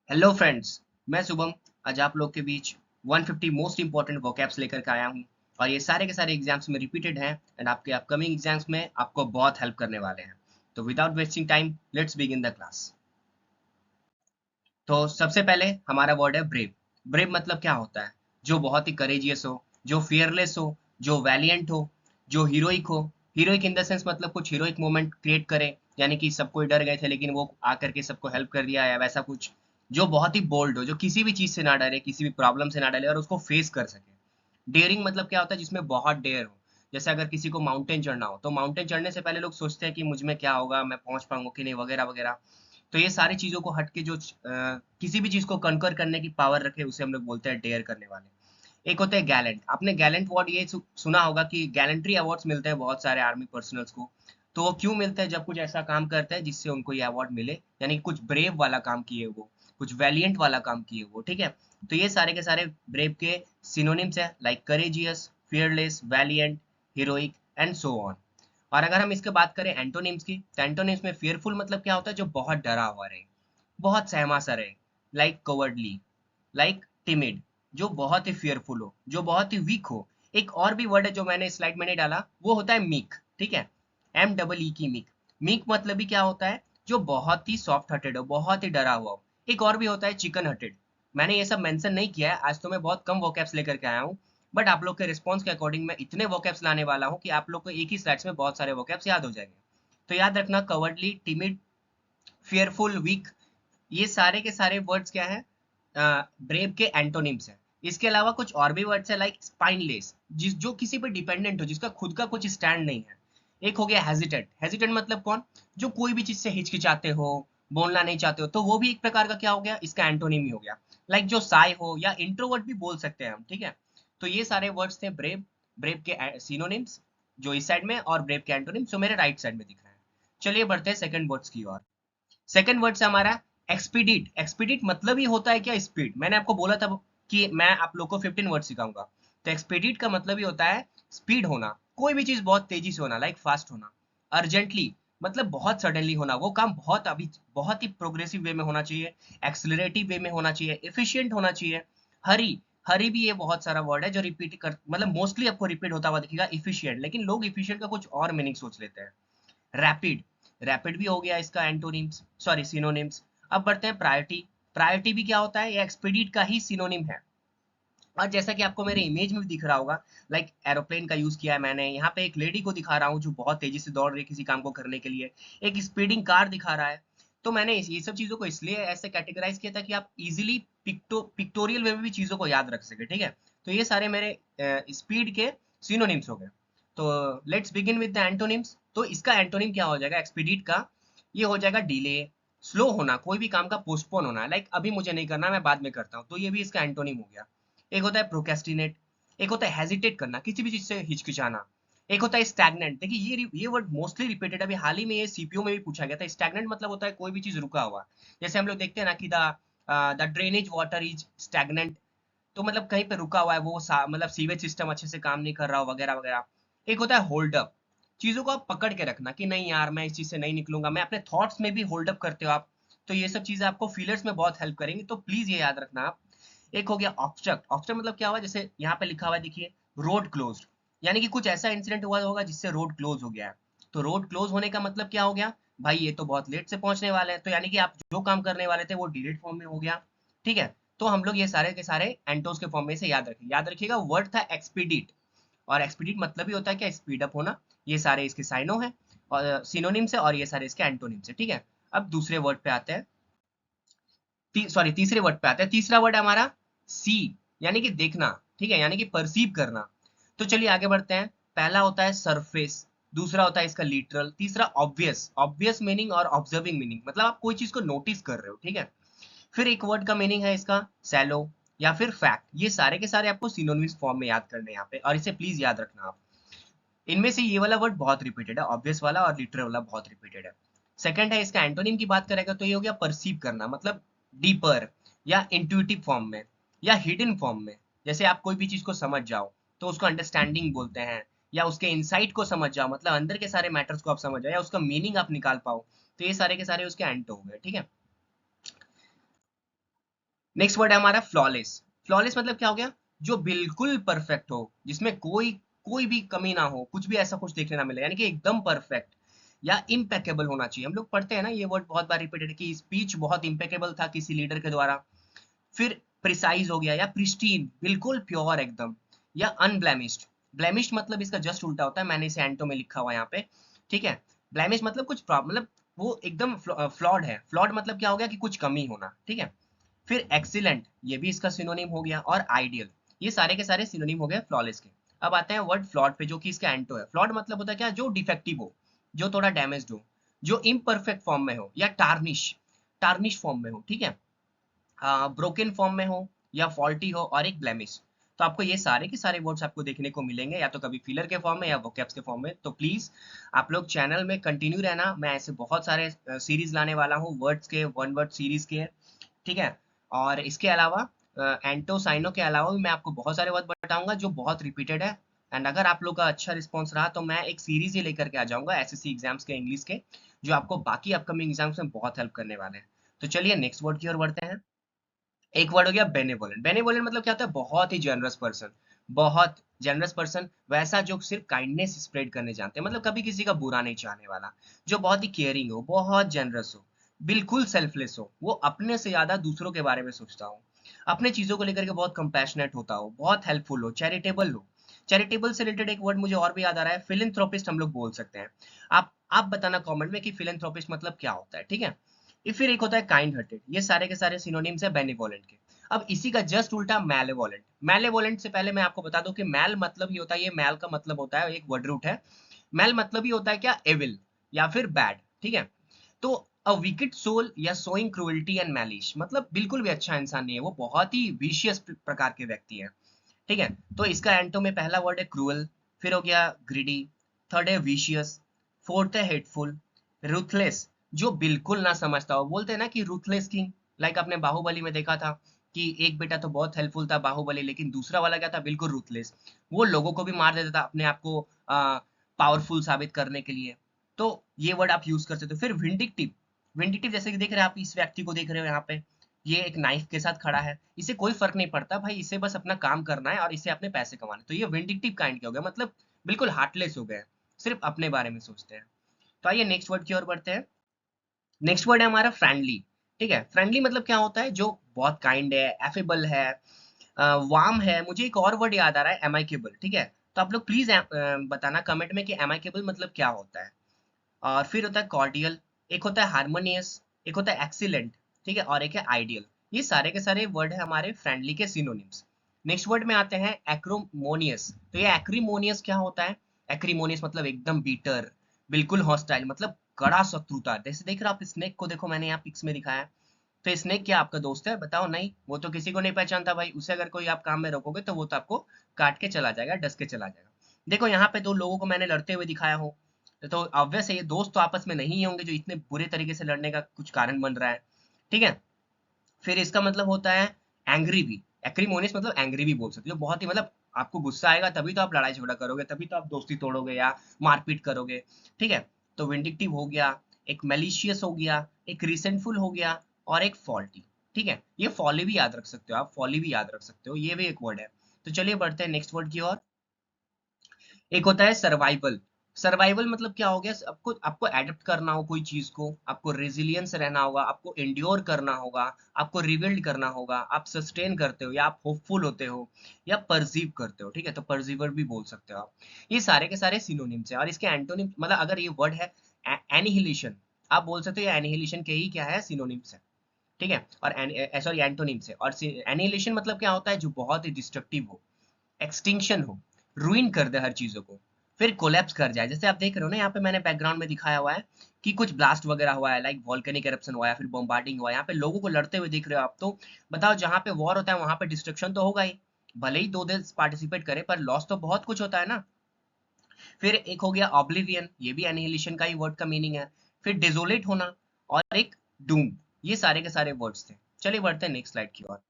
Hello friends. मैं शुभम आज आप लोग के बीच 150 मोस्ट इंपॉर्टेंट वोकैब्स लेकर के आया हूँ। और ये सारे के सारे एग्जाम्स में रिपीटेड हैं एंड आपके अपकमिंग एग्जाम्स में आपको बहुत हेल्प करने वाले हैं। तो without wasting time let's begin the class. तो सबसे पहले हमारा वर्ड है ब्रेव। ब्रेव मतलब क्या होता है? जो बहुत ही करेजियस हो, जो फियरलेस हो, जो वैलियंट हो, जो हीरोइक हो। हीरोइक इन द सेंस मतलब कुछ हीरोइक मोमेंट क्रिएट करे, यानी कि सब कोई डर गए थे लेकिन वो आकर के सबको हेल्प कर दिया, या वैसा कुछ। जो बहुत ही बोल्ड हो, जो किसी भी चीज से ना डरे, किसी भी प्रॉब्लम से ना डरे और उसको फेस कर सके। डेयरिंग मतलब क्या होता है? जिसमें बहुत डेयर हो। जैसे अगर किसी को माउंटेन चढ़ना हो तो माउंटेन चढ़ने से पहले लोग सोचते हैं कि मुझ में क्या होगा, मैं पहुंच पाऊंगा कि नहीं, वगैरह वगैरह। तो ये सारी चीजों को हट के जो किसी भी चीज को कनकर करने की पावर रखे उसे हम लोग बोलते हैं डेयर करने वाले। एक होते हैं गैलेंट। आपने गैलेंट वर्ड ये सुना होगा कि गैलेंट्री अवार्ड्स मिलते हैं बहुत सारे आर्मी पर्सनल्स को। तो वो क्यों मिलते हैं? जब कुछ ऐसा काम करते हैं जिससे उनको ये अवार्ड मिले, यानी कि कुछ ब्रेव वाला काम किए वो, कुछ वैलियंट वाला काम किए वो, ठीक है। तो ये सारे के सारे ब्रेव के सिनोनिम्स है, like courageous, fearless, valiant, heroic and so on. और अगर हम इसके बात करें एंटोनिम्स की, तो एंटोनिम्स में फियरफुल मतलब क्या होता है? जो बहुत डरा हुआ रहे, बहुत सहमा सा रहे। लाइक कवर्डली, लाइक टिमिड, जो बहुत ही फियरफुल हो, जो बहुत ही वीक हो। एक और भी वर्ड है जो मैंने स्लाइड में नहीं डाला, वो होता है मीक, ठीक है। एम डबल ई की मीक। मीक मतलब भी क्या होता है? जो बहुत ही सॉफ्ट हार्टेड हो, बहुत ही डरा हुआ हो। एक और भी होता है चिकन हार्टेड। मैंने ये सब मेंशन नहीं किया है, आज तो मैं बहुत कम वोकैब्स लेकर के आया हूँ। बट आप लोग के रिस्पॉन्स के अकॉर्डिंग मैं इतने वोकैब्स लाने वाला हूँ कि आप लोग को एक ही स्लाइड्स में बहुत सारे वोकैब्स याद हो जाएंगे। तो याद रखना, कवर्डली, टिमिड, फियरफुल, वीक, ये सारे के सारे वर्ड्स क्या है? ब्रेव के एंटोनिम्स हैं। इसके अलावा कुछ और भी वर्ड्स है, लाइक स्पाइनलेस, जिस जो किसी पे डिपेंडेंट हो, जिसका खुद का कुछ स्टैंड नहीं है। एक हो गया हेजिटेंट। हेजिटेंट मतलब कौन? जो कोई भी चीज से हिचकिचाते हो, बोलना नहीं चाहते हो, तो वो भी एक प्रकार का क्या हो गया? इसका एंटोनिम ही हो गया। लाइक जो साई हो, या इंट्रोवर्ट भी बोल सकते हैं हम, ठीक है। तो ये सारे वर्ड्स थे ब्रेव, ब्रेव के सिनोनिम्स, जो इस साइड में, और ब्रेव के एंटोनिम्स जो मेरे राइट साइड में दिख रहे हैं। चलिए बढ़ते हैं सेकंड वर्ड्स की ओर। सेकंड वर्ड से हमारा एक्सपीडिट। एक्सपीडिट मतलब ही होता है क्या? स्पीड। मैंने आपको बोला था कि मैं आप लोग को 15 वर्ड सिखाऊंगा। तो एक्सपीडिट का मतलब ही होता है स्पीड होना, कोई भी चीज बहुत तेजी से होना, लाइक फास्ट होना। अर्जेंटली मतलब बहुत सडनली होना, वो काम बहुत अभी बहुत ही प्रोग्रेसिव वे में होना चाहिए, एक्सलरेटिव वे में होना चाहिए, एफिशिएंट होना चाहिए। हरी, हरी भी ये बहुत सारा वर्ड है जो रिपीट कर, मतलब मोस्टली आपको रिपीट होता हुआ दिखेगा। इफिशिएंट, लेकिन लोग इफिशिएंट का कुछ और मीनिंग सोच लेते हैं। रैपिड, रैपिड भी हो गया इसका एंटोनिम्स, सॉरी सिनोनिम्स। अब बढ़ते हैं प्रायोरिटी। प्रायोरिटी भी क्या होता है? ये एक्सपीडिट का ही सिनोनिम है। और जैसा कि आपको मेरे इमेज में भी दिख रहा होगा, लाइक एरोप्लेन का यूज किया है मैंने यहाँ पे। एक लेडी को दिखा रहा हूँ जो बहुत तेजी से दौड़ रही है किसी काम को करने के लिए। एक स्पीडिंग कार दिखा रहा है। तो मैंने ये सब चीजों को इसलिए ऐसे कैटेगराइज किया था कि आप इजिली पिक्टोरियल वे में भी चीजों को याद रख सके, ठीक है। तो ये सारे मेरे स्पीड के सिनोनिम्स हो गए। तो let's begin with the antonyms. तो इसका एंटोनिम क्या हो जाएगा एक्सपीडिट का? ये हो जाएगा डिले, स्लो होना, कोई भी काम का पोस्टपोन होना, लाइक अभी मुझे नहीं करना, मैं बाद में करता हूँ, तो ये भी इसका एंटोनिम हो गया। एक होता है प्रोकेस्टिनेट। एक होता है हेजिटेट करना, किसी भी चीज से हिचकिचाना। एक होता है स्टैग्नेंट। देखिए ये वर्ड मोस्टली रिपीटेड, अभी हाल ही में ये सीपीओ में भी पूछा गया था। स्टैग्नेंट मतलब होता है कोई भी चीज रुका हुआ। जैसे हम लोग देखते हैं ना कि the drainage water is stagnant. तो मतलब कहीं पे रुका हुआ है वो, मतलब सीवेज सिस्टम अच्छे से काम नहीं कर रहा हो, वगैरह वगैरह। एक होता है होल्ड अप। चीजों को आप पकड़ के रखना कि नहीं यार मैं इस चीज से नहीं निकलूंगा, मैं अपने थॉट्स में भी होल्ड अप करते हो आप। तो ये सब चीजें आपको फीलर्स में बहुत हेल्प करेंगी, तो प्लीज ये याद रखना आप। एक हो गया ऑब्स्ट्रक्ट। ऑब्स्ट्रक्ट मतलब क्या हुआ? जैसे यहाँ पे लिखा हुआ है देखिए, रोड क्लोज्ड, यानी कि कुछ ऐसा इंसिडेंट हुआ होगा जिससे रोड क्लोज हो गया है। तो रोड क्लोज होने का मतलब क्या हो गया? भाई ये तो बहुत लेट से पहुंचने वाले हैं, तो यानी कि आप जो काम करने वाले थे वो डिलीट फॉर्म में हो गया, ठीक है। तो हम लोग ये सारे के सारे एंटोस के फॉर्म में से याद रखें। याद रखिएगा वर्ड था एक्सपीडिट, और एक्सपीडिट मतलब ही होता है क्या? स्पीड अप होना। ये सारे इसके साइनो है और सिनोनिम्स है, और ये सारे इसके एंटोनिम्स है, ठीक है। अब दूसरे वर्ड पे आते हैं, सॉरी तीसरे वर्ड पे आते हैं। तीसरा वर्ड हमारा सी, यानी कि देखना, ठीक है, यानी कि परसीव करना। तो चलिए आगे बढ़ते हैं। पहला होता है सरफेस, दूसरा होता है इसका लिटरल, तीसरा ऑब्वियस। ऑब्वियस मीनिंग और ऑब्जर्विंग मीनिंग, मतलब आप कोई चीज को नोटिस कर रहे हो, ठीक है। फिर एक वर्ड का मीनिंग है इसका सैलो, या फिर फैक्ट। ये सारे के सारे आपको सिनोनिम्स फॉर्म में याद करने हैं यहाँ पे, और इसे प्लीज याद रखना आप। इनमें से ये वाला वर्ड बहुत रिपीटेड है, ऑब्वियस वाला और लिटरल वाला बहुत रिपीटेड है। सेकंड है इसका एंटोनिम की बात करेगा तो ये हो गया परसीव करना, मतलब डीपर, या इंट्यूटिव फॉर्म में, या हिडन फॉर्म में। जैसे आप कोई भी चीज को समझ जाओ तो उसको अंडरस्टैंडिंग बोलते हैं, या उसके इंसाइट को समझ जाओ, मतलब अंदर के सारे मैटर्स को आप समझ जाओ, या उसका मीनिंग आप निकाल पाओ। तो ये सारे के सारे उसके एंटो हो गए, ठीक है। नेक्स्ट वर्ड है हमारा फ्लॉलेस। फ्लॉलेस मतलब क्या हो गया, जो बिल्कुल परफेक्ट हो, जिसमें कोई कोई भी कमी ना हो, कुछ भी ऐसा कुछ देखने ना मिले, यानी कि एकदम परफेक्ट या इम्पेकेबल होना चाहिए। हम लोग पढ़ते हैं ना ये वर्ड बहुत बार रिपीटेड कि स्पीच बहुत इम्पेकेबल था किसी लीडर के द्वारा। फिर प्रिसाइज हो गया, या प्रिस्टीन बिल्कुल प्योर एकदम, या अनब्लेमिश्ड। ब्लेमिश्ड मतलब इसका जस्ट उल्टा होता है, मैंने इसे एंटो में लिखा हुआ है यहाँ पे, ठीक है। ब्लेमिश मतलब कुछ मतलब वो एकदम फ्लॉड है। फ्लॉड मतलब क्या हो गया कि कुछ कमी होना, ठीक है। फिर एक्सीलेंट, ये भी इसका सिनोनिम हो गया, और आइडियल, ये सारे के सारे सिनोनिम हो गए फ्लॉलेस के। अब आते हैं वर्ड फ्लॉड पे, जो कि इसका एंटो है। फ्लॉड मतलब होता है क्या, जो डिफेक्टिव हो, जो थोड़ा डैमेज्ड हो, जो इम्परफेक्ट फॉर्म में हो, या टार्निश, टार्निश फॉर्म में हो, ठीक है, ब्रोकन फॉर्म में हो, या फॉल्टी हो, और एक ब्लेमिश। तो आपको ये सारे के सारे वर्ड्स आपको देखने को मिलेंगे, या तो कभी फिलर के फॉर्म में या वोकैब्स के फॉर्म में। तो प्लीज आप लोग चैनल में कंटिन्यू रहना, मैं ऐसे बहुत सारे सीरीज लाने वाला हूँ वर्ड्स के, वन वर्ड सीरीज के, ठीक है। और इसके अलावा एंटो साइनो के अलावा भी मैं आपको बहुत सारे वर्ड बताऊंगा जो बहुत रिपीटेड है। एंड अगर आप लोग का अच्छा रिस्पॉन्स रहा तो मैं एक सीरीज ही लेकर के आ जाऊंगा एसएससी एग्जाम्स के इंग्लिश के, जो आपको बाकी अपकमिंग एग्जाम्स में बहुत हेल्प करने वाले हैं। तो चलिए नेक्स्ट वर्ड की ओर बढ़ते हैं। एक वर्ड हो गया बेनेवोलेंट। बेनेवोलेंट मतलब क्या होता है, बहुत ही जनरस पर्सन, बहुत जनरस पर्सन, वैसा जो सिर्फ काइंडनेस स्प्रेड करने जानते हैं, मतलब कभी किसी का बुरा नहीं चाहने वाला, जो बहुत ही केयरिंग हो, बहुत जनरस हो, बिल्कुल सेल्फलेस हो, वो अपने से ज्यादा दूसरों के बारे में सोचता हो, अपने चीजों को लेकर के बहुत कंपैशनेट होता हो, बहुत हेल्पफुल हो, चैरिटेबल हो। चैरिटेबल से रिलेटेड एक वर्ड मुझे और भी याद आ रहा है, फिलेंथ्रोपिस्ट हम लोग बोल सकते हैं। आप बताना कमेंट में कि फिलेंथ्रोपिस्ट मतलब क्या होता है, ठीक है। ये फिर एक होता है काइंड हार्टेड, ये सारे के सारे सिनोनिम्स है बेनिवोलेंट के। अब इसी का जस्ट उल्टा मैलेवोलेंट। मैलेवोलेंट से पहले मैं आपको बता दूं कि मैल मतलब ही होता है, ये मैल का मतलब होता है, एक वर्ड रूट है। मैल मतलब ही होता है क्या, एविल, या फिर बैड, ठीक है। तो अ विकेड सोल, या सोइंग क्रूएल्टी एंड मैलिश, मतलब बिल्कुल भी अच्छा इंसान नहीं है, वो बहुत ही विशियस प्रकार के व्यक्ति है, ठीक है। तो इसका एंटो में पहला वर्ड है क्रूअल, फिर हो गया ग्रीडी, थर्ड है विशियस, फोर्थ है हेटफुल, रूथलेस, जो बिल्कुल ना समझता हो, बोलते हैं ना कि रूथलेस किंग। लाइक आपने बाहुबली में देखा था कि एक बेटा तो बहुत हेल्पफुल था बाहुबली, लेकिन दूसरा वाला क्या था, बिल्कुल रूथलेस, वो लोगों को भी मार देता था अपने आप को पावरफुल साबित करने के लिए। तो ये वर्ड आप यूज कर सकते हो। फिर विंडिक्टिव, विंडिक्टिव जैसे कि देख रहे हैं आप, इस व्यक्ति को देख रहे हो यहाँ पे, ये एक नाइफ के साथ खड़ा है, इसे कोई फर्क नहीं पड़ता भाई, इसे बस अपना काम करना है और इसे अपने पैसे कमाने, तो ये विंडिक्टिव काइंड के हो गए, मतलब बिल्कुल हार्टलेस हो गए, सिर्फ अपने बारे में सोचते हैं। तो आइए नेक्स्ट वर्ड की ओर बढ़ते हैं। नेक्स्ट वर्ड है हमारा फ्रेंडली, ठीक है। फ्रेंडली मतलब क्या होता है, जो बहुत काइंड है, एफेबल है, वार्म है। मुझे एक और वर्ड याद आ रहा है, एमाइकेबल, ठीक है। तो आप लोग प्लीज बताना कमेंट में कि एमाइकेबल मतलब क्या होता है। और फिर होता है कॉर्डियल, एक होता है हार्मोनियस, एक होता है एक्सीलेंट, ठीक है, और एक है आइडियल। ये सारे के सारे वर्ड है हमारे फ्रेंडली के सिनोनिम्स। नेक्स्ट वर्ड में आते हैं एक्रोमोनियस। तो ये एक्रीमोनियस क्या होता है, एक्रीमोनियस मतलब एकदम बीटर, बिल्कुल हॉस्टाइल, मतलब कड़ा शत्रुता। जैसे देख रहे हो आप स्नेक को, देखो मैंने यहाँ पिक्स में दिखाया है, तो स्नेक क्या आपका दोस्त है, बताओ, नहीं, वो तो किसी को नहीं पहचानता भाई, उसे अगर कोई आप काम में रखोगे तो वो तो आपको काट के चला जाएगा, डस के चला जाएगा। देखो यहाँ पे दो लोगों को मैंने लड़ते हुए दिखाया हो, तो ऑब्वियस है ये दोस्त तो आपस में नहीं होंगे जो इतने बुरे तरीके से लड़ने का कुछ कारण बन रहा है, ठीक है। फिर इसका मतलब होता है एंग्री भी, एक्रीमोनियस मतलब एंग्री भी बोल सकते हो, जो बहुत ही मतलब आपको गुस्सा आएगा तभी तो आप लड़ाई झगड़ा करोगे, तभी तो आप दोस्ती तोड़ोगे या मारपीट करोगे, ठीक है। तो विंडिक्टिव हो गया, एक मैलिशियस हो गया, एक रिसेंटफुल हो गया, और एक फॉल्टी, ठीक है। ये फॉली भी याद रख सकते हो आप, फॉली भी याद रख सकते हो, ये भी एक वर्ड है। तो चलिए बढ़ते हैं नेक्स्ट वर्ड की ओर। एक होता है सर्वाइवल। सर्वाइवल मतलब क्या हो गया, आपको आपको एडेप्ट करना हो कोई चीज को, आपको रेजिलियंस रहना होगा, आपको एंड्योर करना होगा, आपको रिबिल्ड करना होगा, आप सस्टेन करते हो, या आप होपफुल होते हो, या परसीव करते हो, ठीक है। तो परसीवर भी बोल सकते हो आप। ये सारे के सारे सिनोनिम्स हैं, और इसके एंटोनिम मतलब अगर ये वर्ड है एनिहिलेशन, आप बोल सकते हो ये एनिहिलेशन के ही क्या है, सिनोनिम्स है, ठीक है। और सॉरी एंटोनिम्स है। और एनिहिलेशन मतलब क्या होता है, जो बहुत ही डिस्ट्रक्टिव हो, एक्सटिंक्शन हो, रूइन कर दे हर चीजों को, फिर कोलैप्स कर जाए। जैसे आप देख रहे हो ना, यहाँ पे मैंने बैकग्राउंड में दिखाया हुआ है कि कुछ ब्लास्ट वगैरह हुआ है, लाइक वॉल्केनिक एरप्शन हुआ है, फिर बॉम्बार्डिंग हुआ है, यहाँ पे लोगों को लड़ते हुए दिख रहे हो आप। तो बताओ, जहाँ पे वॉर होता है वहां पे डिस्ट्रक्शन तो होगा ही, भले ही दो देश पार्टिसिपेट करे, पर लॉस तो बहुत कुछ होता है ना। फिर एक हो गया ऑब्लिवियन, ये भी एनिहिलेशन का ही वर्ड का मीनिंग है। फिर डिजोलेट होना, और एक डूम। ये सारे के सारे वर्ड्स थे। चलिए बढ़ते हैं नेक्स्ट स्लाइड की ओर।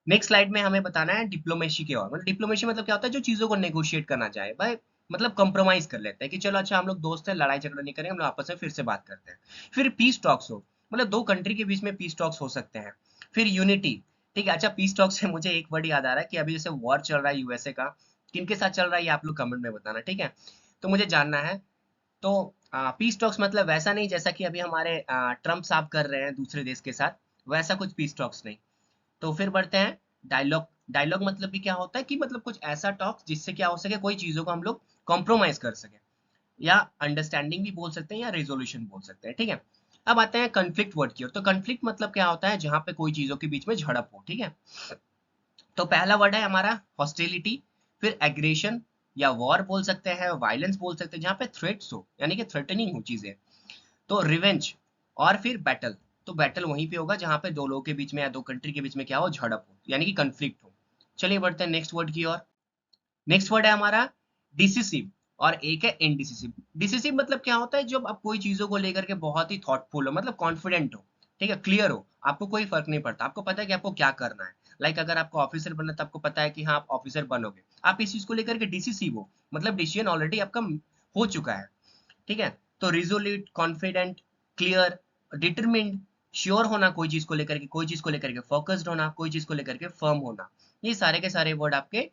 नेक्स्ट स्लाइड में हमें बताना है डिप्लोमेसी की ओर। मतलब डिप्लोमेसी मतलब क्या होता है, जो चीजों को नेगोशिएट करना चाहे भाई, मतलब कंप्रोमाइज कर लेते हैं कि चलो अच्छा हम लोग दोस्त हैं, लड़ाई झगड़ा नहीं करेंगे, हम लोग आपस में फिर से बात करते हैं। फिर पीस टॉक्स हो, मतलब दो कंट्री के बीच में पीस टॉक्स हो सकते हैं। फिर यूनिटी, ठीक है। अच्छा, पीस टॉक से मुझे एक वर्ड याद आ रहा है कि अभी जैसे वॉर चल रहा है यूएसए का, किनके साथ चल रहा है ये आप लोग कमेंट में बताना, ठीक है। तो मुझे जानना है। तो पीस टॉक्स मतलब वैसा नहीं जैसा कि अभी हमारे ट्रम्प साहब कर रहे हैं दूसरे देश के साथ, वैसा कुछ पीस टॉक्स नहीं। तो फिर बढ़ते हैं डायलॉग। डायलॉग मतलब भी क्या होता है कि मतलब कुछ ऐसा टॉक्स जिससे क्या हो सके, कोई चीजों को हम लोग कॉम्प्रोमाइज कर सके, या अंडरस्टैंडिंग भी बोल सकते हैं या रेजोल्यूशन बोल सकते हैं, ठीक है। अब आते हैं कन्फ्लिक्ट वर्ड की ओर। तो कन्फ्लिक्ट मतलब क्या होता है, जहां पे कोई चीजों के बीच में झड़प हो, ठीक है। तो पहला वर्ड है हमारा हॉस्टिलिटी, फिर एग्रेशन या वॉर बोल सकते हैं, वायलेंस बोल सकते हैं, जहां पे थ्रेट्स हो यानी कि थ्रेटनिंग हो चीजें। तो रिवेंज, और फिर बैटल। तो बैटल वहीं पे होगा जहां पे दो लोगों के बीच में या दो कंट्री के बीच में क्या हो, झड़प हो यानी कि कंफ्लिक्ट हो। चलिए बढ़ते हैं नेक्स्ट वर्ड की ओर। नेक्स्ट वर्ड है हमारा डिसिसिव, और एक है इनडिसिसिव। डिसिसिव मतलब क्या होता है, जब आप कोई चीजों को लेकर के बहुत ही थॉटफुल हो, मतलब कॉन्फिडेंट हो, ठीक है, क्लियर हो, आपको कोई फर्क नहीं पड़ता, आपको पता है कि आपको क्या करना है। लाइक अगर आपको ऑफिसर बनना है तो आपको पता है कि हाँ आप ऑफिसर बनोगे, आप इस चीज को लेकर के डिसिसिव हो, मतलब डिसीजन ऑलरेडी आपका हो चुका है, ठीक है। तो resolute, confident, clear, determined, sure होना कोई चीज को लेकर के, कोई चीज को लेकर के फोकस्ड होना, कोई चीज को लेकर के फर्म होना, ये सारे के सारे वर्ड आपके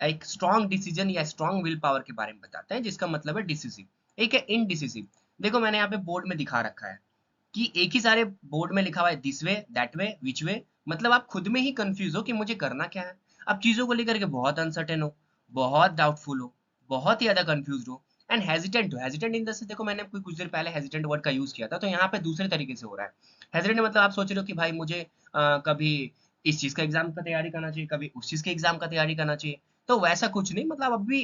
एक स्ट्रॉन्ग डिसीजन या स्ट्रॉन्ग विल पावर के बारे में बताते हैं, जिसका मतलब है डिसिसिव। एक है इनडिसिसिव। देखो मैंने यहाँ पे बोर्ड में दिखा रखा है कि एक ही सारे बोर्ड में लिखा हुआ है दिस वे, दैट वे, विच वे, मतलब आप खुद में ही कंफ्यूज हो कि मुझे करना क्या है। आप चीजों को लेकर के बहुत अनसर्टेन हो, बहुत डाउटफुल हो, बहुत ही ज्यादा कंफ्यूज हो, एंड हेजिटेंट हो। हेजिटेंट इन द सेंस, देखो मैंने कुछ देर पहले हेजिटेंट वर्ड का यूज किया था, तो यहाँ पे दूसरे तरीके से हो रहा है। हेजिटेंट मतलब आप सोच रहे हो कि भाई मुझे कभी इस चीज का एग्जाम का तैयारी करना चाहिए, कभी उस चीज के एग्जाम का तैयारी करना चाहिए। तो वैसा कुछ नहीं, मतलब अभी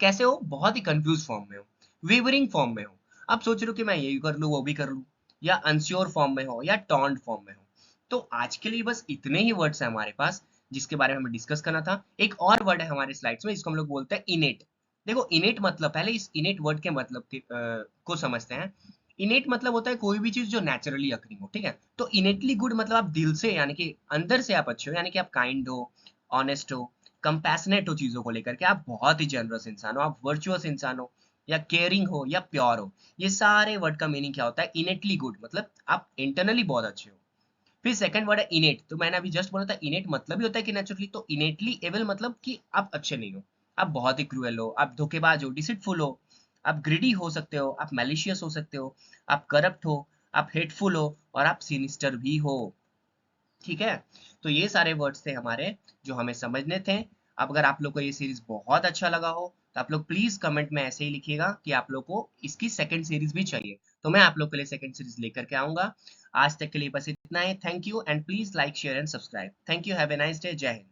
कैसे हो, बहुत ही कंफ्यूज फॉर्म में हो, वेवरिंग फॉर्म में हो। आप सोच रहे हो कि मैं ये कर लूं वो भी कर लूं, या अनश्योर फॉर्म में हो, या टॉन्ट फॉर्म में हो। तो आज के लिए बस इतने ही वर्ड्स हैं हमारे पास जिसके बारे में हमें डिस्कस करना था। एक और वर्ड है हमारे स्लाइड्स में जिसको हम लोग बोलते हैं इनेट। देखो इनेट मतलब, पहले इस इनेट वर्ड के मतलब को समझते हैं। इनेट मतलब होता है कोई भी चीज जो नेचुरली अकरिंग हो, ठीक है। तो इनेटली गुड मतलब आप दिल से यानी कि अंदर से आप अच्छे हो, यानी कि आप काइंड हो, ऑनेस्ट हो, कंपैशनेट हो चीजों को लेकर के, आप बहुत ही जनरस इंसान हो, आप वर्चुअस इंसान हो, या केयरिंग हो, या प्योर हो। ये सारे वर्ड का मीनिंग क्या होता है, इनेटली गुड मतलब आप इंटरनली बहुत अच्छे हो। फिर सेकंड वर्ड है इनेट। तो मैंने अभी जस्ट बोला था इनेट मतलब ही होता है कि नेचुरली, तो इनेटली एबल मतलब कि आप अच्छे नहीं हो, आप बहुत ही क्रूएल हो, आप धोखेबाज हो, डिसिटफुल हो, आप ग्रिडी हो सकते हो, आप मैलिशियस हो सकते हो, आप करप्ट हो, आप हेटफुल हो, और आप सिनिस्टर भी हो, ठीक है। तो ये सारे वर्ड्स थे हमारे जो हमें समझने थे। अब अगर आप लोग को ये सीरीज बहुत अच्छा लगा हो तो आप लोग प्लीज कमेंट में ऐसे ही लिखिएगा कि आप लोग को इसकी सेकंड सीरीज भी चाहिए, तो मैं आप लोग के लिए सेकंड सीरीज लेकर के आऊंगा। आज तक के लिए बस इतना ही। Thank you, and please like, share and subscribe. Thank you, have a nice day, जय हिंद।